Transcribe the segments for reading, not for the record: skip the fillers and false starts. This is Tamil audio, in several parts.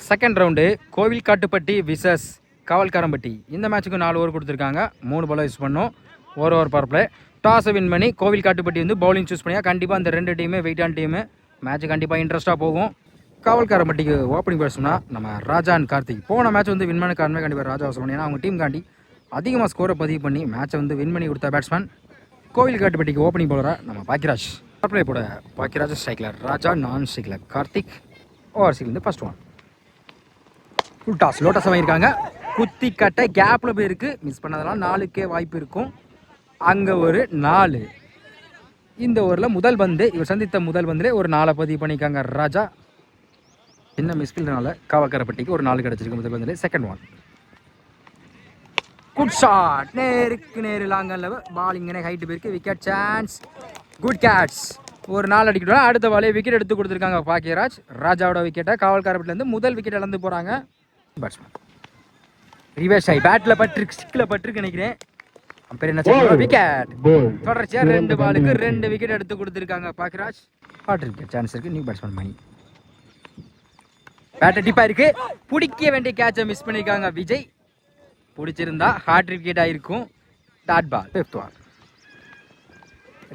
Second round Kovilkattupatti versus Kavalkarampatti. இந்த மேட்ச்சுக்கு 4 ஓவர் கொடுத்துருக்காங்க. 3 பால் யூஸ் பண்ணோம். ஒரு ஓவர் பவர் பிளே. டாஸை வின் பண்ணி கோவில்காட்டுப்பட்டி வந்து பவுலிங் சூஸ் பண்ணியா கண்டிப்பாக அந்த 2 டீமு வெயிட்டான டீமு. மேட்ச் கண்டிப்பாக இன்ட்ரெஸ்ட்டாக போகும். காவல்காரம்பட்டிக்கு ஓப்பனிங் பேட்ஸ்மனா நம்ம ராஜா அண்ட் கார்த்திக். போன மேட்ச் வந்து வின் பண்ண காரணமே கண்டிப்பாக ராஜா சொல்லணும். ஏன்னா அவங்க டீம் காண்டி அதிகமாக ஸ்கோரை பதிவு பண்ணி மேட்சை வந்து வின் பண்ணி கொடுத்த பேட்ஸ்மேன். கோவில்காட்டுப்பட்டிக்கு ஓப்பனிங் பவுலராக நம்ம பாக்கியராஜ். பிளே போட பாக்கியராஜ் ஸ்ட்ரைக்கில் ராஜா, நான் ஸ்ட்ரைக்கில் கார்த்திக். ஓவர்ஸிலேருந்து ஃபர்ஸ்ட் ஒன். ஃபுல் டாஸ் லோட்டஸ் வாங்கியிருக்காங்க. குத்தி கட்ட கேப்பில் போயிருக்கு. மிஸ் பண்ணதெல்லாம் 4க்கே வாய்ப்பு இருக்கும். அங்கே ஒரு 4. இந்த ஓவரில் முதல் பந்து இவர் சந்தித்த முதல் பந்திலே ஒரு 4 பதிவு பண்ணியிருக்காங்க ராஜா. சின்ன மிஸ்பில்னால காவல்காரப்பட்டிக்கு ஒரு 4 கிடச்சிருக்கு முதல் பந்திலே. Second one. Good shot. நேருக்கு நேரு லாங்கல்ல பால் இங்கே ஹைட்டு போயிருக்கு. Wicket chance. Good catch. ஒரு 4 அடிக்கிட்டோம். அடுத்த பாலே விக்கெட் எடுத்து கொடுத்துருக்காங்க பாக்கியராஜ். ராஜாவோட விக்கெட்டை காவல்காரப்பட்டிலேருந்து முதல் விக்கெட் இழந்து போகிறாங்க பேட்ஸ்மேன். ரிவர்ஸ் ஆகி பேட்டில் பட்டிருக்கு, ஸ்டிக்கில் பட்டிருக்கு நினைக்கிறேன். அம்பையர் என்ன சொல்றாங்க? விக்கெட். தொடர்ச்சியாக 2 பாலுக்கு 2 விக்கெட் எடுத்து கொடுத்துருக்காங்க பாக்கியராஜ். ஹாட் விக்கெட் சான்ஸ் இருக்கு. New batsman Mani. பேட்டர் டிப்பா இருக்கு. பிடிக்க வேண்டிய கேட்சை மிஸ் பண்ணியிருக்காங்க விஜய். பிடிச்சிருந்தா ஹாட் விக்கெட் ஆயிருக்கும். Dot ball. 5th one.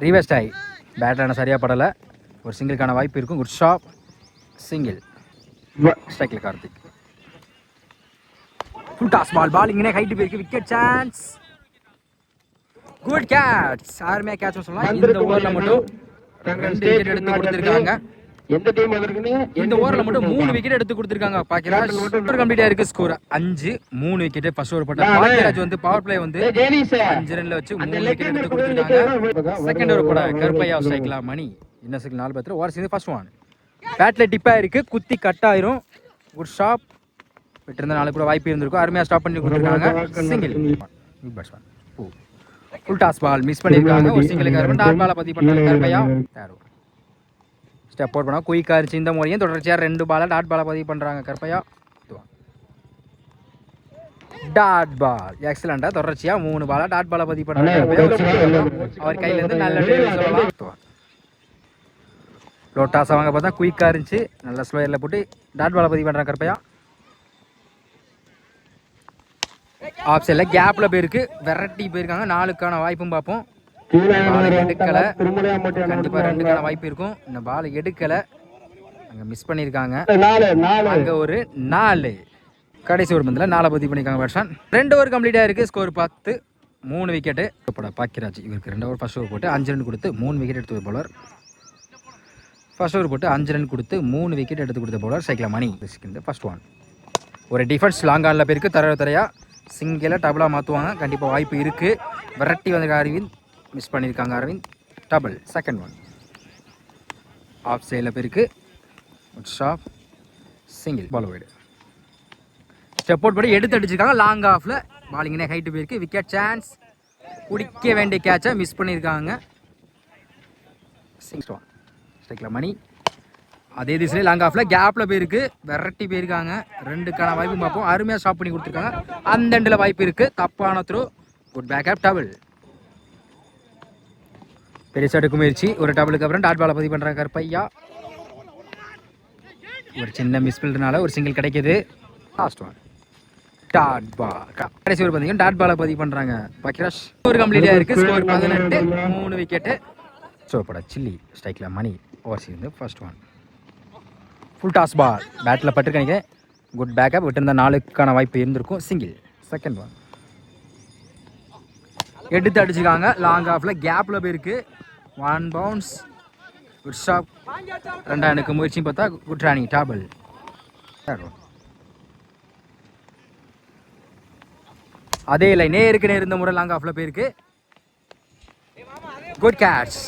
Reverse ஆகி பேட்டரான சரியாக படலை. ஒரு சிங்கிளுக்கான வாய்ப்பு இருக்கும். Good shot. சிங்கிள். ஸ்ட்ரைக்கில் Karthik. Full toss ball. Ball இங்கே ஹைட்டு போயிருக்கு. Wicket chance. Good catch. யாருமே கேட்ச் சொல்லலாம். இந்த ஓவரில் மட்டும் 2 விக்கெட் எடுத்து கொடுத்துருக்காங்க. இந்த ஓவரில் மட்டும் 3 விக்கெட் எடுத்து கொடுத்துருக்காங்க பாக்கியராஜ். கம்ப்ளீட்டாக இருக்கு. Score 5-3 wicket. ஃபர்ஸ்ட் ஓவர் போட்ட பாக்கியராஜ் வந்து பவர் பிளே வந்து 5 ரன்ல வச்சு 3 விக்கெட் எடுத்து கொடுத்துருக்காங்க. செகண்ட் ஓவர் போட கருப்பையா ஸ்ட்ரைக்ல மணி. இன்னும் சிங்கிள் 4 பேர். ஓவர் சேர்ந்து ஃபர்ஸ்ட் ஒன். பேட்ல டிப்பா இருக்கு. குத்தி கட் ஆயிரும். Good shot. விட்டு 4 கூட வாய்ப்பு இருந்திருக்கும். அருமையாக ஸ்டாப் பண்ணி கொடுத்துருக்காங்க. Single. Batsman full toss ball miss பண்ணியிருக்காங்க. ஒரு சிங்கிளுக்கு டாட் பாலை பதிவு பண்ணாங்க கருப்பையா. ஸ்டெப் அவுட் பண்ணால் குயிக்காக இருந்துச்சு. இந்த முறையும் தொடர்ச்சியாக 2 பாலை டாட் பாலை பதிவு பண்ணுறாங்க கருப்பையா. டாட் பால் எக்ஸலண்டாக தொடர்ச்சியாக 3 பாலை டாட் பாலை பதிவு பண்ணுறாங்க. அவர் கையிலேருந்து நல்ல சொல்லலாம். லோட்டாஸ் அவங்க பார்த்தா குயிக்காக இருந்துச்சு. நல்ல ஸ்லோயரில் போட்டு டாட் பாலை பதிவு பண்ணுறாங்க கருப்பையா. ஆஃப் சைடில் கேப்பில் போயிருக்கு. வெரைட்டி போயிருக்காங்க. 4க்கான வாய்ப்பும் பார்ப்போம். எடுக்கலை. கண்டிப்பாக 2க்கான வாய்ப்பு இருக்கும். இந்த பால் எடுக்கலை. அங்கே மிஸ் பண்ணியிருக்காங்க. அங்கே ஒரு 4. கடைசி ஒரு பந்தில் 4 பதிவு பண்ணியிருக்காங்க பேட்ஸ்மேன். 2 ஓவர் கம்ப்ளீட்டாக இருக்குது. ஸ்கோர் 10. 3 விக்கெட்டு. பாக்கியராஜ் இவருக்கு 2 ஓவர் ஃபர்ஸ்ட் ஓவர் போட்டு 5 ரன் கொடுத்து 3 விக்கெட் எடுத்து பவுலர். ஃபர்ஸ்ட் ஓவர் போட்டு 5 ரன் கொடுத்து 3 விக்கெட் எடுத்து கொடுத்த bowler cycle Mani. First one. ஒரு டிஃபென்ஸ் லாங் ஆனில் போயிருக்கு. தரையாக சிங்கிளாக டபுளாக மாற்றுவாங்க. கண்டிப்பாக வாய்ப்பு இருக்குது. வெரைட்டி வந்திருக்க அரவிந்த். மிஸ் பண்ணியிருக்காங்க Aravind. Double. Second one. Off சைடில் போயிருக்கு. ஷாப். Single. Ball wide. Step out பண்ணி எடுத்து அடிச்சிருக்காங்க. லாங் ஆஃபில் பாலிங்கே ஹைட்டு போயிருக்கு. Wicket chance. பிடிக்க வேண்டிய கேட்சை மிஸ் பண்ணியிருக்காங்க. 6th one. ஸ்ட்ரைக்கில் மணி. அதே திசையில் லாங் ஆஃபில் கேப்பில் போயிருக்கு. வெரைட்டி போயிருக்காங்க. 2க்கான வாய்ப்பு பார்ப்போம். அருமையாக ஸ்டாப் பண்ணி கொடுத்துருக்காங்க. அந்த எண்டில் வாய்ப்பு இருக்குது. தப்பான த்ரோ. Good backup. டபுள். பெருசாக எடுக்க முயற்சி. ஒரு டபுளுக்கு அப்புறம் டாட் பாலை பதிவு பண்ணுறாங்க கருப்பையா. ஒரு சின்ன மிஸ்பில்னால ஒரு சிங்கிள் கிடைக்கிது. Last one. Dot ball. கடைசி ஒரு பார்த்தீங்கன்னா டாட் பாலை பதிவு பண்ணுறாங்க பாக்கியராஜ். ஒரு கம்ப்ளீட்டாக இருக்குது. ஸ்கோர் 18. 3 விக்கெட்டு. சோப்பட சில்லி. ஸ்ட்ரைக்கில் மணி. ஓவர் சேர்ந்து first one. Full toss ball. பேட்டில் பட்டிருக்காங்க. Good backup. விட்டுருந்த 4க்கான வாய்ப்பு இருந்திருக்கும். சிங்கிள். Second one. எடுத்து அடிச்சுக்காங்க. லாங் ஆஃபில் கேப்பில் போயிருக்கு. 1 பவுன்ஸ். Good shot. 2 முயற்சியும் பார்த்தா குட் ராணி. டபுள். அதே இல்லை நேருக்கு நேர் இந்த முறை லாங் ஆஃபில் போயிருக்கு. Good catch.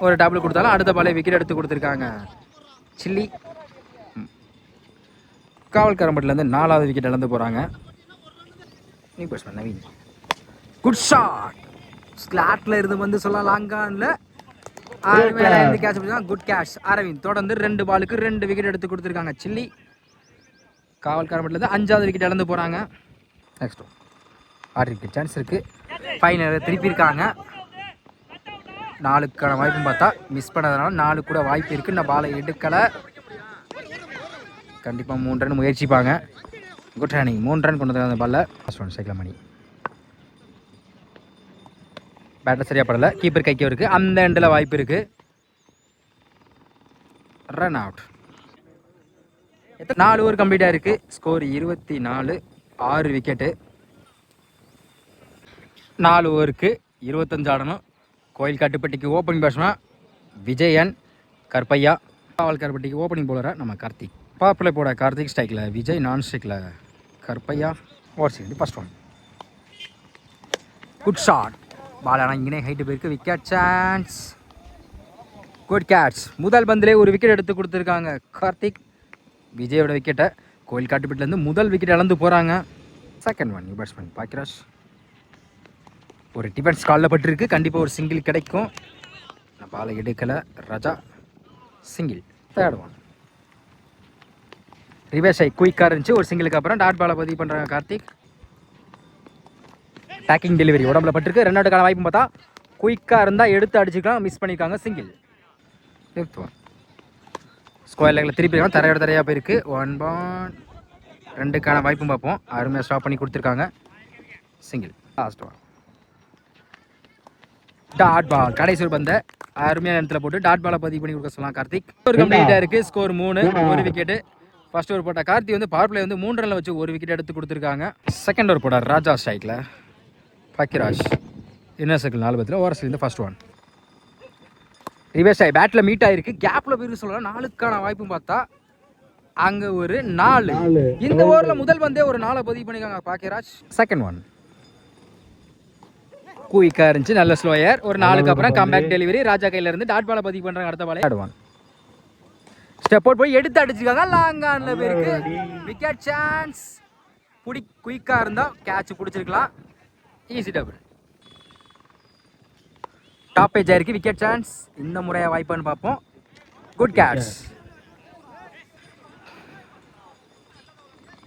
ஒரு டபுள் கொடுத்தாலும் அடுத்த பாலே விக்கெட் எடுத்து கொடுத்துருக்காங்க சில்லி. காவல்காரம்பட்டிலேருந்து 4வது விக்கெட் இழந்து போகிறாங்க. New batsman Naveen. Good shot. ஸ்லாட்டில் இருந்து வந்து சொல்லலாம். லாங்கானில் 6 மேலே இருந்து கேட்ச் பண்ணிருக்காங்க. Good catch. அரவிந்த் தொடர்ந்து 2 பாலுக்கு 2 விக்கெட் எடுத்து கொடுத்துருக்காங்க சில்லி. காவல்காரம்பட்டிலேருந்து 5வது விக்கெட் இழந்து போகிறாங்க. நெக்ஸ்ட் 6 விக்கெட் சான்ஸ் இருக்குது. ஃபைனல் திருப்பி இருக்காங்க. 4க்கான வாய்ப்பும் பார்த்தா மிஸ் பண்ணதுனால 4 கூட வாய்ப்பு இருக்குது. இந்த பாலை எடுக்கலை. கண்டிப்பாக 3 ரன் முயற்சிப்பாங்க. குட் ரன்னிங், 3 ரன் கொண்டு வந்தாங்க அந்த பால்ல. ஃபர்ஸ்ட் ஒன் சைக்கிள் மணி. பேட்டர் சரியாக படலை, கீப்பர் கைக்கு இருக்குது, அந்த எண்டில் வாய்ப்பு இருக்குது. Run out. 4 ஓவர் கம்ப்ளீட்டாக இருக்குது. Score 24, 6 wicket. 4 ஓவருக்கு 25 ஆடணும். கோயில் காட்டுப்பட்டிக்கு ஓப்பனிங் பேட்ஸ்மேன் விஜயன் கற்பையா. காவல்காரப்பட்டிக்கு ஓப்பனிங் போலராக நம்ம கார்த்திக். பவர் பிளே போட கார்த்திக், ஸ்ட்ரைக்கில் விஜய், நான் ஸ்ட்ரைக்கில் கற்பையா. ஓவர் சீக்கிரம் first one. Good shot. Ball ஆனால் இங்கே ஹைட்டு போயிருக்கு. Wicket chance. Good catch. முதல் பந்திலே ஒரு விக்கெட் எடுத்து கொடுத்துருக்காங்க கார்த்திக். விஜயோட விக்கெட்டை கோயில் காட்டுப்பட்டிலேருந்து முதல் விக்கெட் இழந்து போகிறாங்க. Second one. New batsman Bhagyaraj. ஒரு டிஃபென்ஸ் காலில் பட்டிருக்கு, கண்டிப்பாக ஒரு சிங்கிள் கிடைக்கும். பாலை எடுக்கலை ராஜா. சிங்கிள். Third one. ரிவர்ஸ் ஆகி குயிக்காக இருந்துச்சு. ஒரு சிங்கிளுக்கு அப்புறம் டாட் பாலை பதிவு பண்ணுறாங்க கார்த்திக். டேக்கிங் டெலிவரி உடம்புல பட்டிருக்கு. 2 அவுட்டுக்கான வாய்ப்பு பார்த்தா குயிக்காக இருந்தால் எடுத்து அடிச்சுக்கலாம். மிஸ் பண்ணியிருக்காங்க. சிங்கிள். Fifth one. ஸ்கொயர் லெக்கில் திருப்பி தரையாக போயிருக்கு. 1 பால். 2க்கான வாய்ப்பும் பார்ப்போம். அருமையாக ஸ்டாப் பண்ணி கொடுத்துருக்காங்க. Single. Last one. Dot ball. கடைசி ஒரு பந்தை அருமையான இடத்துல போட்டு டாட் பாலை பதிவு பண்ணி கொடுக்க சொல்லலாம் கார்த்திக். ஒரு கம்ப்ளீட்டாக இருக்குது. Score 3, 1 wicket. ஃபர்ஸ்ட் ஓவர் போட்ட கார்த்திக் வந்து பவர் பிளே வந்து 3 ரன்ல வச்சு 1 விக்கெட் எடுத்து கொடுத்துருக்காங்க. செகண்ட் ஓவர் போட ராஜா ஸ்ட்ரைக்கில் பாக்கியராஜ். இன்னர் சர்க்கிள் 4 பத்தில் over side first one. Reverse ஆகி பேட்டில் மீட் ஆகிருக்கு. கேப்பில் போயிருக்கு சொல்லலாம். 4க்கான வாய்ப்பும் பார்த்தா அங்கே ஒரு 4. இந்த ஓவரில் முதல் பந்தே ஒரு 4 பதிவு பண்ணியிருக்காங்க பாக்கியராஜ். Second one. குயிக்காக இருந்துச்சு, நல்ல ஸ்லோயர். ஒரு 4க்கு அப்புறம் கம்பேக் டெலிவரி ராஜா கையில இருந்து டாட் பாலை பதிவு பண்ணுறாங்க. அடுத்த பாலை தேர்ட் ஒன். ஸ்டெப் அவுட் போய் எடுத்து அடிச்சிருக்காங்க. லாங் ஆனில் பேருக்கு விக்கெட் சான்ஸ். குயிக்காக இருந்தால் கேட்ச் பிடிச்சிருக்கலாம். Easy double. டாப் பேஜ் ஆயிருக்கு. Wicket chance. இந்த முறையாக வாய்ப்பான்னு பார்ப்போம். Good catch.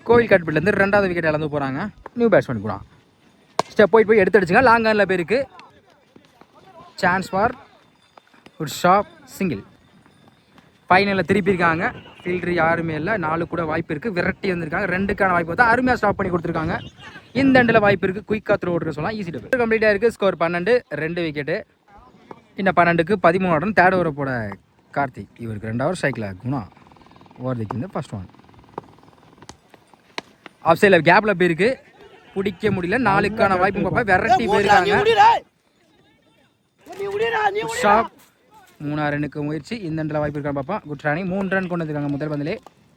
கோவில் காட்டுப்பட்டிலேருந்து 2வது விக்கெட் இழந்து போகிறாங்க. நியூ பேட்ஸ்மேன் கூட ஸ்டெப் போய் எடுத்து அடிச்சுங்க. லாங் ஆனில் பேருக்கு chance for good shot. Single. ஃபைனலில் திருப்பி இருக்காங்க. ஃபீல்டர் யாருமே இல்லை. 4 கூட வாய்ப்பு இருக்குது. விரட்டி வந்திருக்காங்க. 2க்கான வாய்ப்பு பார்த்தா அருமையாக ஸ்டாப் பண்ணி கொடுத்துருக்காங்க. இந்த எண்டில் வாய்ப்பு இருக்குது. குயிக்காக த்ரோ ஓடுற சொல்லலாம். Easy double. கம்ப்ளீட்டாக இருக்குது. Score 12, 2 wicket. இன்னும் 12க்கு 13 ஆடணும். தேர்ட் ஓவரை போட கார்த்திக். இவருக்கு 2 ஓவர் ஸ்ட்ரைக்கில் குணா. ஓவர் திக்கு ஃபர்ஸ்ட் ஒன். ஆஃப் சைடில் கேப்பில் போயிருக்கு. பிடிக்க முடியல. 4க்கான வாய்ப்பு பார்ப்பா. விரட்டி போயிருக்காங்க. ஷாப். 3 ரன்னுக்கு முயற்சி. இந்த எண்டில் வாய்ப்பு இருக்கான்னு பார்ப்போம். Good running. 3 ரன் கொண்டு வந்துருக்காங்க முதல் பந்திலே.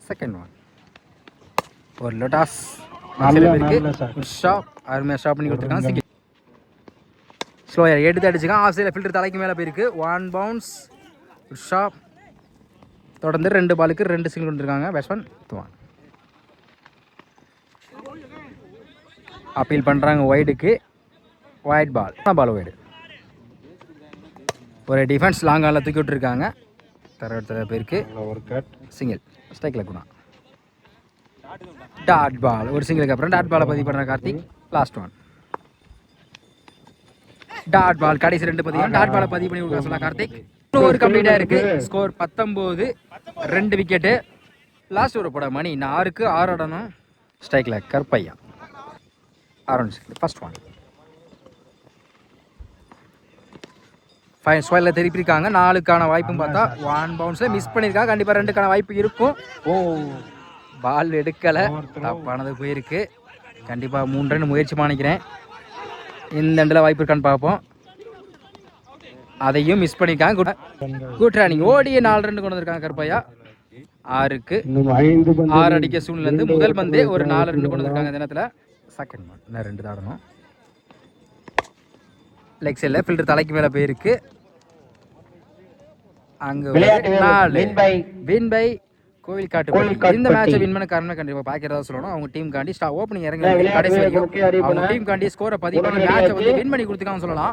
Second one. ஒரு லோட்டாஸ் இருக்கு. ஷாப். அருமையாக ஸ்டாப் பண்ணி கொடுத்துருக்காங்க. சிங்கிள். ஸ்லோயர் எடுத்து அடிச்சுக்கான். ஆஃப் சைடில் ஃபில்டர் தலைக்கு மேலே போயிருக்கு. 1 பவுன்ஸ். ஷாப். தொடர்ந்து 2 பாலுக்கு 2 சிங்கிள் கொண்டிருக்காங்க பேட்ஸ்மேன். அப்பீல் பண்ணுறாங்க ஒய்டுக்கு. Wide ball. Ball wide. ஒரு டிஃபென்ஸ் லாங் ஆனில் தூக்கி விட்டுருக்காங்க. தர பேருக்கு சிங்கிள். ஸ்ட்ரைக்கில் கூட டாட் பால். ஒரு சிங்கிளுக்கு அப்புறம் டாட் பாலை பதிவு பண்ணுற Karthik. Last one. Dot ball. கடைசி 2 பதிவு டாட் பாலை பதிவு பண்ணி கொடுக்க சொல்லலாம் கார்த்திக். ஒரு கம்ப்ளீட்டாக இருக்குது. Score 19, 2 wicket. லாஸ்ட் ஒரு போட மணி. 6க்கு 6 ஆடணும். ஸ்ட்ரைக்கில் Karpaiya. Around first one. Fine ஸ்கொயரில் திருப்பியிருக்காங்க. 4க்கான வாய்ப்பும் பார்த்தா 1 பவுன்ஸில் மிஸ் பண்ணியிருக்காங்க. கண்டிப்பாக 2க்கான வாய்ப்பு இருக்கும். பால் எடுக்கலை. தப்பானது போயிருக்கு. கண்டிப்பாக 3 ரன் முயற்சி பண்ணிக்கிறேன். இந்த எண்டில் வாய்ப்பு இருக்கான்னு பார்ப்போம். அதையும் மிஸ் பண்ணியிருக்காங்க. Good running. ஓடிய 4 ரன் கொண்டு வந்திருக்காங்க கற்பையா. 6க்கு 6 அடிக்க சூழ்நிலேருந்து முதல் பந்தே ஒரு 4 ரன் கொண்டு வந்திருக்காங்க. இந்த நேரத்தில் செகண்ட் ஒன். இன்னும் 2 தான் ஆடணும். லெக் சைடில் ஃபில்டர் தலைக்கு மேலே போயிருக்கு. அங்கே 4 வின் பை கோவில் காட்டுப்பட்டி. இந்த மேட்சை வின் பண்ண காரணம் கண்டிப்பாக பாக்கிறதா சொல்லணும். அவங்க டீம் காண்டி ஓப்பனிங் இறங்கி கடைசி வரைக்கும் அவங்க டீம் காண்டி ஸ்கோரை பதிவு பண்ணி மேட்சை வந்து வின் பண்ணி கொடுத்துக்கான்னு சொல்லலாம்.